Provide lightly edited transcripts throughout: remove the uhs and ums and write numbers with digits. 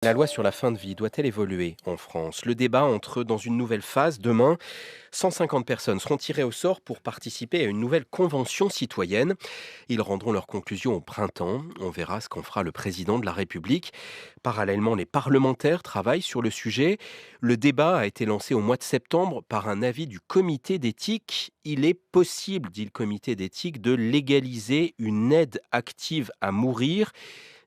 La loi sur la fin de vie doit-elle évoluer en France? Le débat entre dans une nouvelle phase. Demain, 150 personnes seront tirées au sort pour participer à une nouvelle convention citoyenne. Ils rendront leurs conclusions au printemps. On verra ce qu'en fera le président de la République. Parallèlement, les parlementaires travaillent sur le sujet. Le débat a été lancé au mois de septembre par un avis du comité d'éthique. Il est possible, dit le comité d'éthique, de légaliser une aide active à mourir,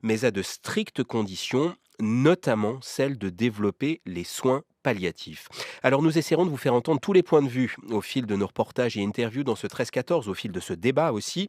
mais à de strictes conditions, notamment celle de développer les soins palliatifs. Alors nous essaierons de vous faire entendre tous les points de vue au fil de nos reportages et interviews dans ce 13-14, au fil de ce débat aussi.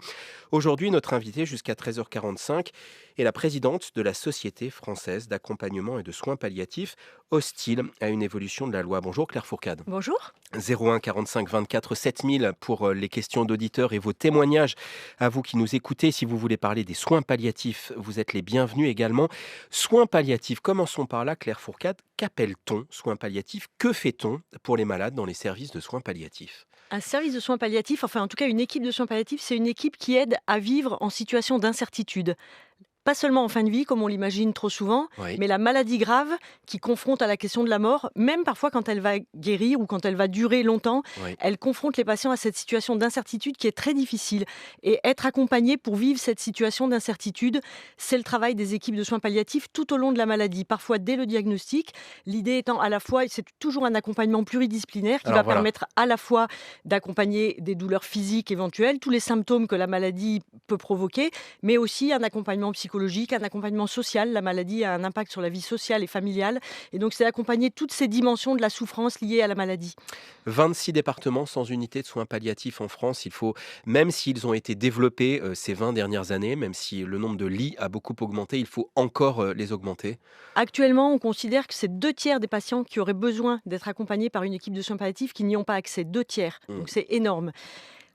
Aujourd'hui, notre invitée jusqu'à 13h45 est la présidente de la Société française d'accompagnement et de soins palliatifs, hostile à une évolution de la loi. Bonjour Claire Fourcade. Bonjour. 01 45 24 7000 pour les questions d'auditeurs et vos témoignages à vous qui nous écoutez. Si vous voulez parler des soins palliatifs, vous êtes les bienvenus également. Soins palliatifs, commençons par là, Claire Fourcade. Qu'appelle-t-on soins palliatifs? Que fait-on pour les malades dans les services de soins palliatifs? Un service de soins palliatifs, enfin en tout cas une équipe de soins palliatifs, c'est une équipe qui aide à vivre en situation d'incertitude. Pas seulement en fin de vie, comme on l'imagine trop souvent, Oui, mais la maladie grave qui confronte à la question de la mort, même parfois quand elle va guérir ou quand elle va durer longtemps, oui. elle confronte les patients à cette situation d'incertitude qui est très difficile. Et être accompagné pour vivre cette situation d'incertitude, c'est le travail des équipes de soins palliatifs tout au long de la maladie, parfois dès le diagnostic. L'idée étant à la fois, c'est toujours un accompagnement pluridisciplinaire qui Alors va voilà, permettre à la fois d'accompagner des douleurs physiques éventuelles, tous les symptômes que la maladie peut provoquer, mais aussi un accompagnement psychologique, un accompagnement social. La maladie a un impact sur la vie sociale et familiale. Et donc, c'est accompagner toutes ces dimensions de la souffrance liée à la maladie. 26 départements sans unité de soins palliatifs en France. Il faut, même s'ils ont été développés ces 20 dernières années, même si le nombre de lits a beaucoup augmenté, il faut encore les augmenter. Actuellement, on considère que c'est 2 tiers des patients qui auraient besoin d'être accompagnés par une équipe de soins palliatifs qui n'y ont pas accès. 2 tiers. Hmm. Donc, c'est énorme.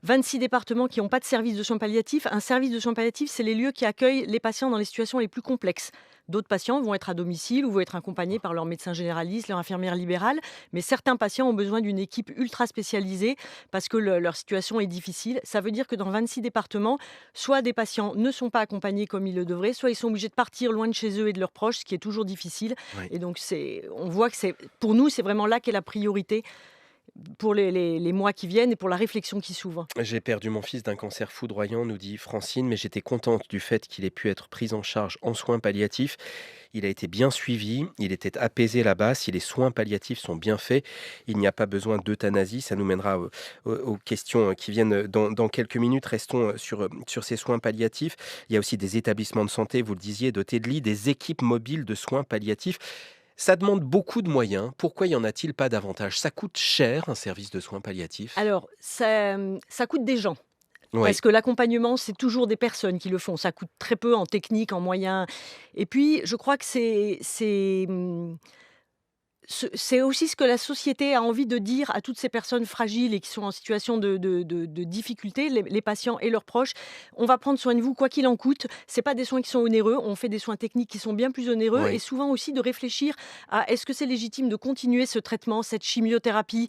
26 départements qui n'ont pas de service de soins palliatifs. Un service de soins palliatifs, c'est les lieux qui accueillent les patients dans les situations les plus complexes. D'autres patients vont être à domicile ou vont être accompagnés par leur médecin généraliste, leur infirmière libérale. Mais certains patients ont besoin d'une équipe ultra spécialisée parce que leur situation est difficile. Ça veut dire que dans 26 départements, soit des patients ne sont pas accompagnés comme ils le devraient, soit ils sont obligés de partir loin de chez eux et de leurs proches, ce qui est toujours difficile. Oui. Et donc, on voit que pour nous, c'est vraiment là qu'est la priorité pour les mois qui viennent et pour la réflexion qui s'ouvre. J'ai perdu mon fils d'un cancer foudroyant, nous dit Francine, mais j'étais contente du fait qu'il ait pu être pris en charge en soins palliatifs. Il a été bien suivi, il était apaisé là-bas. Si les soins palliatifs sont bien faits, il n'y a pas besoin d'euthanasie. Ça nous mènera aux questions qui viennent dans quelques minutes. Restons sur ces soins palliatifs. Il y a aussi des établissements de santé, vous le disiez, dotés de lits, des équipes mobiles de soins palliatifs. Ça demande beaucoup de moyens. Pourquoi y en a-t-il pas davantage? Ça coûte cher, un service de soins palliatifs? Alors, ça coûte des gens. Oui. Parce que l'accompagnement, c'est toujours des personnes qui le font. Ça coûte très peu en technique, en moyens. Et puis, je crois que c'est aussi ce que la société a envie de dire à toutes ces personnes fragiles et qui sont en situation de difficulté, les patients et leurs proches. On va prendre soin de vous quoi qu'il en coûte. C'est pas des soins qui sont onéreux. On fait des soins techniques qui sont bien plus onéreux et Oui. souvent aussi de réfléchir à est-ce que c'est légitime de continuer ce traitement, cette chimiothérapie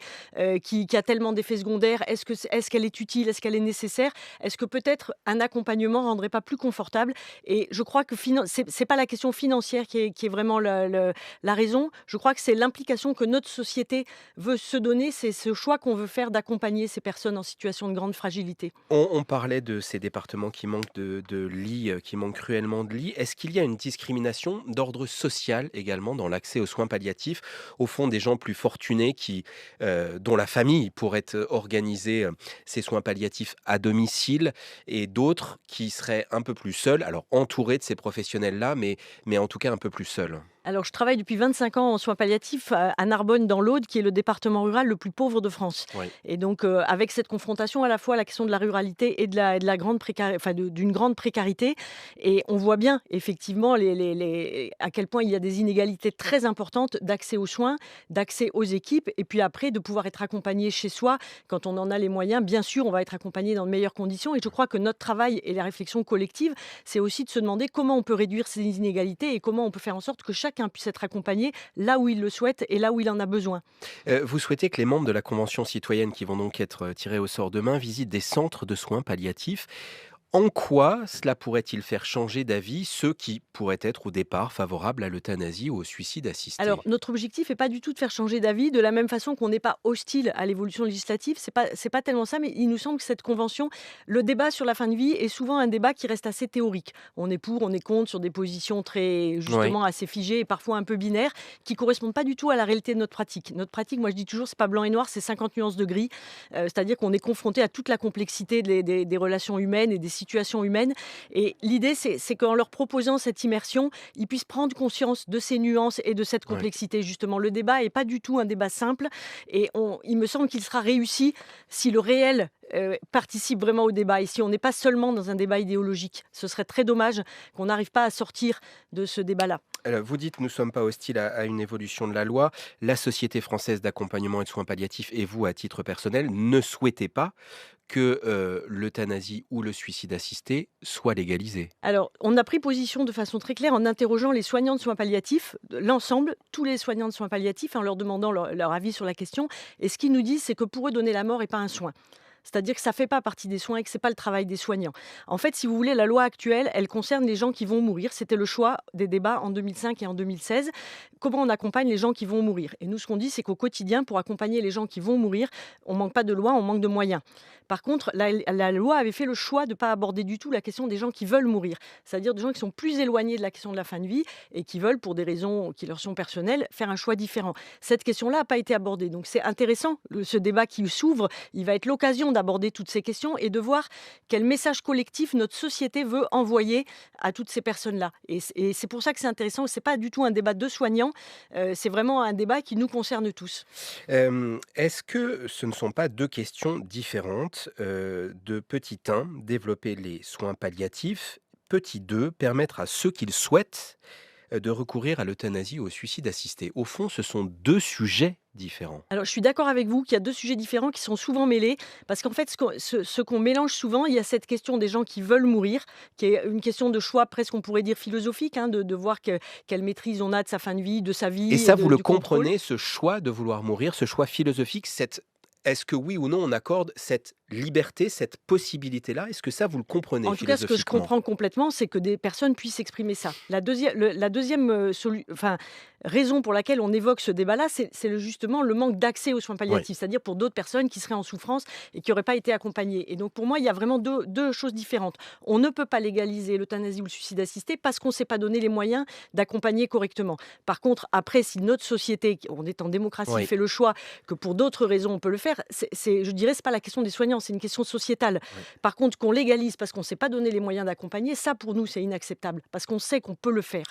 qui a tellement d'effets secondaires. Est-ce qu'elle est utile? Est-ce qu'elle est nécessaire? Est-ce que peut-être un accompagnement rendrait pas plus confortable? Et je crois que c'est pas la question financière qui est vraiment la raison. Je crois que c'est l'implication que notre société veut se donner, c'est ce choix qu'on veut faire d'accompagner ces personnes en situation de grande fragilité. On parlait de ces départements qui manquent de lits, qui manquent cruellement de lits. Est-ce qu'il y a une discrimination d'ordre social également dans l'accès aux soins palliatifs? Au fond, des gens plus fortunés dont la famille pourrait organiser ces soins palliatifs à domicile et d'autres qui seraient un peu plus seuls, alors entourés de ces professionnels-là, mais en tout cas un peu plus seuls. Alors, je travaille depuis 25 ans en soins palliatifs à Narbonne, dans l'Aude, qui est le département rural le plus pauvre de France. Oui. Et donc, avec cette confrontation à la fois à la question de la ruralité et de la grande enfin, d'une grande précarité, et on voit bien effectivement à quel point il y a des inégalités très importantes d'accès aux soins, d'accès aux équipes, et puis après de pouvoir être accompagné chez soi quand on en a les moyens. Bien sûr, on va être accompagné dans de meilleures conditions. Et je crois que notre travail et la réflexion collective, c'est aussi de se demander comment on peut réduire ces inégalités et comment on peut faire en sorte que chacun puisse être accompagné là où il le souhaite et là où il en a besoin. Vous souhaitez que les membres de la Convention citoyenne qui vont donc être tirés au sort demain visitent des centres de soins palliatifs. En quoi cela pourrait-il faire changer d'avis ceux qui pourraient être au départ favorables à l'euthanasie ou au suicide Alors, assisté? notre objectif est pas du tout de faire changer d'avis, de la même façon qu'on n'est pas hostile à l'évolution législative. C'est pas tellement ça, mais il nous semble que cette convention, le débat sur la fin de vie est souvent un débat qui reste assez théorique. On est pour, on est contre sur des positions très, Oui, justement, assez figées et parfois un peu binaires, qui correspondent pas du tout à la réalité de notre pratique. Notre pratique, moi je dis toujours, c'est pas blanc et noir, c'est 50 nuances de gris. C'est-à-dire qu'on est confronté à toute la complexité des relations humaines et des situations humaines. Et l'idée, c'est qu'en leur proposant cette immersion, ils puissent prendre conscience de ces nuances et de cette oui. complexité. Justement, le débat est pas du tout un débat simple et il me semble qu'il sera réussi si le réel participe vraiment au débat et si on n'est pas seulement dans un débat idéologique. Ce serait très dommage qu'on n'arrive pas à sortir de ce débat-là. Alors, vous dites: «Nous ne sommes pas hostiles à une évolution de la loi». La Société française d'accompagnement et de soins palliatifs et vous, à titre personnel, ne souhaitez pas que, l'euthanasie ou le suicide assisté soit légalisé? Alors, on a pris position de façon très claire en interrogeant les soignants de soins palliatifs, l'ensemble, tous les soignants de soins palliatifs, en leur demandant leur avis sur la question. Et ce qu'ils nous disent, c'est que pour eux, donner la mort n'est pas un soin. C'est-à-dire que ça ne fait pas partie des soins et que ce n'est pas le travail des soignants. En fait, si vous voulez, la loi actuelle, elle concerne les gens qui vont mourir. C'était le choix des débats en 2005 et en 2016. Comment on accompagne les gens qui vont mourir? Et nous, ce qu'on dit, c'est qu'au quotidien, pour accompagner les gens qui vont mourir, on manque pas de loi, on manque de moyens. Par contre, la loi avait fait le choix de ne pas aborder du tout la question des gens qui veulent mourir. C'est-à-dire des gens qui sont plus éloignés de la question de la fin de vie et qui veulent, pour des raisons qui leur sont personnelles, faire un choix différent. Cette question-là n'a pas été abordée. Donc c'est intéressant, ce débat qui s'ouvre, il va être l'occasion d'aborder toutes ces questions et de voir quel message collectif notre société veut envoyer à toutes ces personnes-là. Et c'est pour ça que c'est intéressant. C'est pas du tout un débat de soignants, c'est vraiment un débat qui nous concerne tous. Est-ce que ce ne sont pas 2 questions différentes? De petit 1, développer les soins palliatifs, petit 2, permettre à ceux qui le souhaitent, de recourir à l'euthanasie ou au suicide assisté. Au fond, ce sont 2 sujets différents. Alors, je suis d'accord avec vous qu'il y a 2 sujets différents qui sont souvent mêlés parce qu'en fait, ce qu'on mélange souvent, il y a cette question des gens qui veulent mourir, qui est une question de choix presque, on pourrait dire, philosophique, hein, de voir quelle maîtrise on a de sa fin de vie, de sa Et vie et ça, vous le du contrôle. comprenez, ce choix de vouloir mourir, ce choix philosophique, est-ce que oui ou non on accorde cette liberté, cette possibilité-là? Est-ce que ça, vous le comprenez En tout cas, ce que je philosophiquement? comprends complètement, c'est que des personnes puissent exprimer ça. La deuxième raison pour laquelle on évoque ce débat-là, c'est justement le manque d'accès aux soins Oui, palliatifs, c'est-à-dire pour d'autres personnes qui seraient en souffrance et qui n'auraient pas été accompagnées. Et donc, pour moi, il y a vraiment deux choses différentes. On ne peut pas légaliser l'euthanasie ou le suicide assisté parce qu'on ne s'est pas donné les moyens d'accompagner correctement. Par contre, après, si notre société, on est en démocratie, oui, fait le choix que pour d'autres raisons, on peut le faire, je dirais, c'est pas la question des soignants, c'est une question sociétale. oui. Par contre, qu'on légalise parce qu'on ne s'est pas donné les moyens d'accompagner, ça pour nous c'est inacceptable, parce qu'on sait qu'on peut le faire.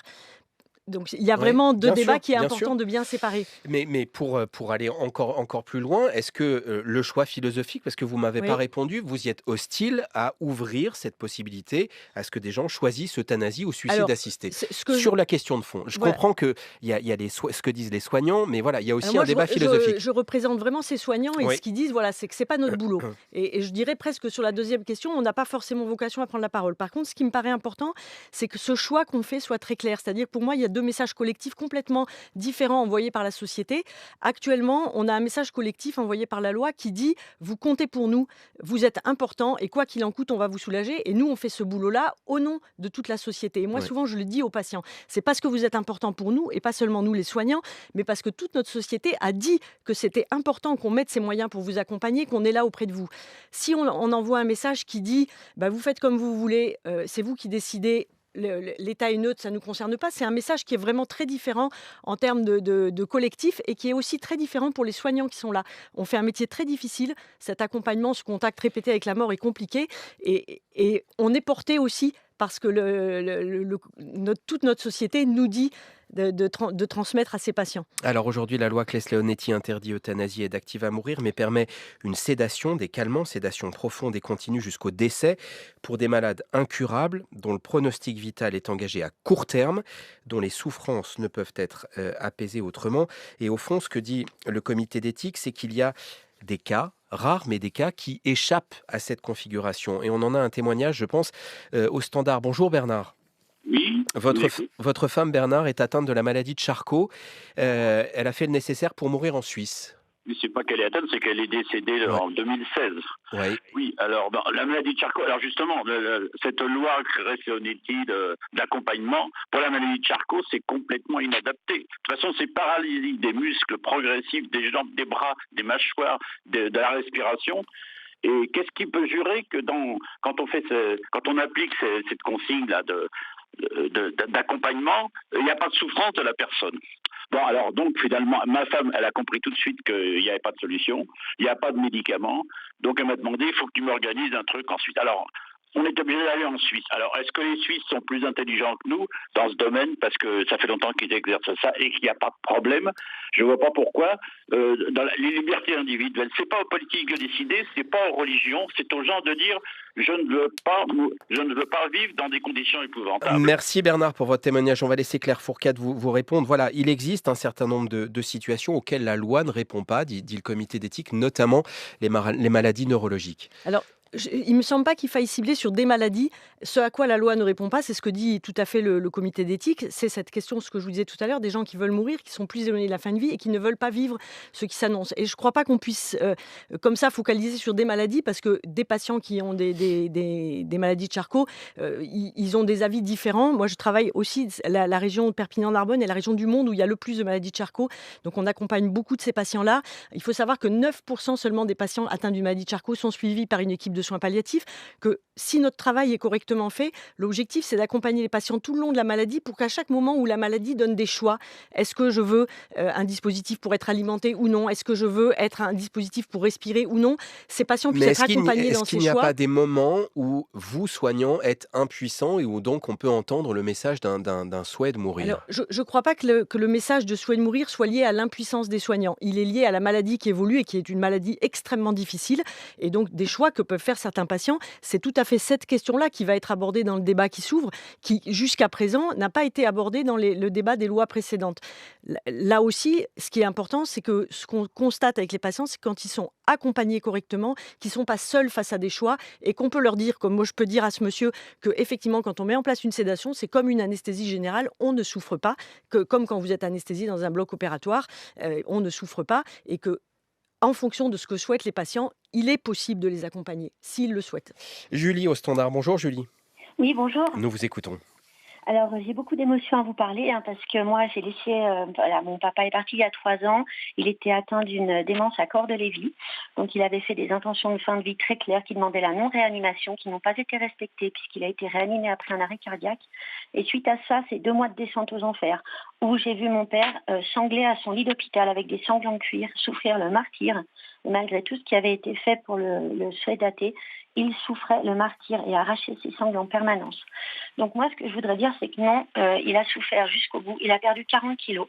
Donc il y a Oui, vraiment 2 bien débats sûr, qui est bien sûr. important de bien séparer. Mais pour aller encore plus loin, est-ce que, le choix philosophique, parce que vous m'avez pas Oui. répondu, vous y êtes hostile à ouvrir cette possibilité à ce que des gens choisissent euthanasie ou suicide Alors, assisté? c'est ce que je Sur la question de fond, je voilà. comprends qu'il y a ce que disent les soignants, mais voilà, il y a aussi un Moi, je, débat re- je, philosophique. je représente vraiment ces soignants et Oui. ce qu'ils disent, voilà, c'est que c'est pas notre boulot. Et je dirais presque sur la deuxième question, on n'a pas forcément vocation à prendre la parole. Par contre, ce qui me paraît important, c'est que ce choix qu'on fait soit très clair. C'est-à-dire, pour moi, il y a 2 messages collectifs complètement différents envoyés par la société. Actuellement, on a un message collectif envoyé par la loi qui dit: vous comptez pour nous, vous êtes important et quoi qu'il en coûte, on va vous soulager. Et nous, on fait ce boulot-là au nom de toute la société. Et moi, Ouais. souvent, je le dis aux patients, c'est parce que vous êtes important pour nous et pas seulement nous, les soignants, mais parce que toute notre société a dit que c'était important qu'on mette ces moyens pour vous accompagner, qu'on est là auprès de vous. Si on envoie un message qui dit bah, vous faites comme vous voulez, c'est vous qui décidez. L'État est neutre, ça ne nous concerne pas. C'est un message qui est vraiment très différent en termes de collectif et qui est aussi très différent pour les soignants qui sont là. On fait un métier très difficile. Cet accompagnement, ce contact répété avec la mort est compliqué et on est porté aussi parce que toute notre société nous dit de transmettre à ses patients. Alors aujourd'hui, la loi Claes-Leonetti interdit euthanasie et d'active à mourir, mais permet une sédation, des calmants, sédation profonde et continue jusqu'au décès pour des malades incurables, dont le pronostic vital est engagé à court terme, dont les souffrances ne peuvent être apaisées autrement. Et au fond, ce que dit le comité d'éthique, c'est qu'il y a des cas rares, mais des cas qui échappent à cette configuration. Et on en a un témoignage, je pense, au standard. Bonjour Bernard. Oui, je vous écoute. Votre femme Bernard est atteinte de la maladie de Charcot. Elle a fait le nécessaire pour mourir en Suisse. c'est pas qu'elle est atteinte, c'est qu'elle est décédée en 2016. Oui. Oui, alors la maladie de Charcot, alors justement, cette loi Cremonesi d'accompagnement pour la maladie de Charcot, c'est complètement inadapté. De toute façon, c'est paralysie des muscles progressifs, des jambes, des bras, des mâchoires, de la respiration. Et qu'est-ce qui peut jurer que quand on applique cette consigne là d'accompagnement, il n'y a pas de souffrance de la personne. Bon, alors donc finalement, ma femme, elle a compris tout de suite qu'il n'y avait pas de solution, il n'y a pas de médicaments, donc elle m'a demandé, il faut que tu m'organises un truc ensuite. Alors, on est obligé d'aller en Suisse. Alors, est-ce que les Suisses sont plus intelligents que nous dans ce domaine, parce que ça fait longtemps qu'ils exercent ça et qu'il n'y a pas de problème? Je ne vois pas pourquoi. Dans les libertés individuelles, c'est pas aux politiques de décider, c'est pas aux religions, c'est aux gens de dire je ne veux pas vivre dans des conditions épouvantables. Merci Bernard pour votre témoignage. On va laisser Claire Fourcade vous répondre. Voilà, il existe un certain nombre de situations auxquelles la loi ne répond pas, dit le comité d'éthique, notamment les maladies neurologiques. Alors, il ne me semble pas qu'il faille cibler sur des maladies. Ce à quoi la loi ne répond pas, c'est ce que dit tout à fait le comité d'éthique. C'est cette question, ce que je vous disais tout à l'heure, des gens qui veulent mourir, qui sont plus éloignés de la fin de vie et qui ne veulent pas vivre ce qui s'annonce. Et je ne crois pas qu'on puisse, comme ça, focaliser sur des maladies, parce que des patients qui ont des maladies de Charcot, ils ont des avis différents. Moi, je travaille aussi, la région de Perpignan-Narbonne est la région du monde où il y a le plus de maladies de Charcot. Donc, on accompagne beaucoup de ces patients-là. Il faut savoir que 9% seulement des patients atteints d'une maladie de Charcot sont suivis par une équipe de soins palliatifs, que si notre travail est correctement fait, l'objectif c'est d'accompagner les patients tout le long de la maladie pour qu'à chaque moment où la maladie donne des choix, est-ce que je veux un dispositif pour être alimenté ou non, est-ce que je veux être un dispositif pour respirer ou non, ces patients puissent être accompagnés dans ces choix. Est-ce qu'il n'y a pas des moments où vous, soignants, êtes impuissants et où donc on peut entendre le message d'un souhait de mourir? Alors, je ne crois pas que le message de souhait de mourir soit lié à l'impuissance des soignants. Il est lié à la maladie qui évolue et qui est une maladie extrêmement difficile, et donc des choix que peuvent faire certains patients. C'est tout à fait cette question-là qui va être abordée dans le débat qui s'ouvre, qui jusqu'à présent n'a pas été abordée dans le débat des lois précédentes. Là aussi, ce qui est important, c'est que ce qu'on constate avec les patients, c'est quand ils sont accompagnés correctement, qu'ils ne sont pas seuls face à des choix et qu'on peut leur dire, comme moi je peux dire à ce monsieur, qu'effectivement quand on met en place une sédation, c'est comme une anesthésie générale, on ne souffre pas, que comme quand vous êtes anesthésié dans un bloc opératoire, on ne souffre pas, et que en fonction de ce que souhaitent les patients, il est possible de les accompagner, s'ils le souhaitent. Julie au standard. Bonjour Julie. Oui, bonjour. Nous vous écoutons. Alors, j'ai beaucoup d'émotions à vous parler, parce que moi, j'ai laissé... mon papa est parti il y a 3 ans. Il était atteint d'une démence à corps de Lévy. Donc, il avait fait des intentions de fin de vie très claires qui demandaient la non-réanimation, qui n'ont pas été respectées puisqu'il a été réanimé après un arrêt cardiaque. Et suite à ça, c'est 2 mois de descente aux enfers où j'ai vu mon père sangler à son lit d'hôpital avec des sanglants de cuir, souffrir le martyre. Et malgré tout ce qui avait été fait pour le sédater, il souffrait le martyre et arrachait ses sangles en permanence. Donc moi, ce que je voudrais dire, c'est que non, il a souffert jusqu'au bout. Il a perdu 40 kilos.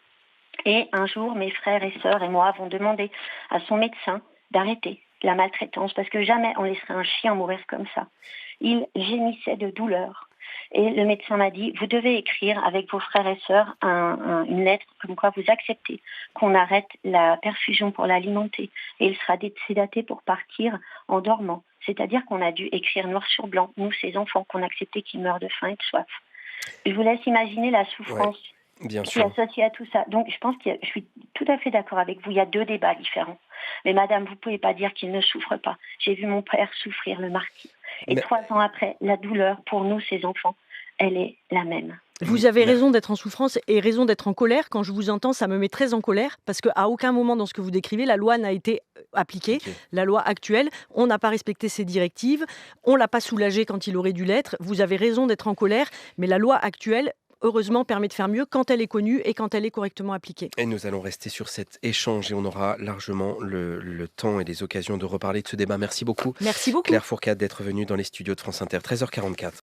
Et un jour, mes frères et sœurs et moi avons demandé à son médecin d'arrêter la maltraitance, parce que jamais on laisserait un chien mourir comme ça. Il gémissait de douleur. Et le médecin m'a dit, vous devez écrire avec vos frères et sœurs une lettre comme quoi vous acceptez qu'on arrête la perfusion pour l'alimenter. Et il sera sédaté pour partir en dormant. C'est-à-dire qu'on a dû écrire noir sur blanc, nous, ces enfants, qu'on acceptait qu'ils meurent de faim et de soif. Je vous laisse imaginer la souffrance qui est associée à tout ça. Donc, je pense que je suis tout à fait d'accord avec vous. Il y a 2 débats différents. Mais madame, vous ne pouvez pas dire qu'il ne souffre pas. J'ai vu mon père souffrir le martyre. Et 3 ans après, la douleur, pour nous, ces enfants, elle est la même. Vous avez raison d'être en souffrance et raison d'être en colère. Quand je vous entends, ça me met très en colère, parce qu'à aucun moment dans ce que vous décrivez, la loi n'a été appliquée. Okay. La loi actuelle, on n'a pas respecté ses directives, on ne l'a pas soulagé quand il aurait dû l'être. Vous avez raison d'être en colère, mais la loi actuelle, heureusement, permet de faire mieux quand elle est connue et quand elle est correctement appliquée. Et nous allons rester sur cet échange et on aura largement le temps et les occasions de reparler de ce débat. Merci beaucoup. Merci beaucoup. Claire Fourcade d'être venue dans les studios de France Inter. 13h44.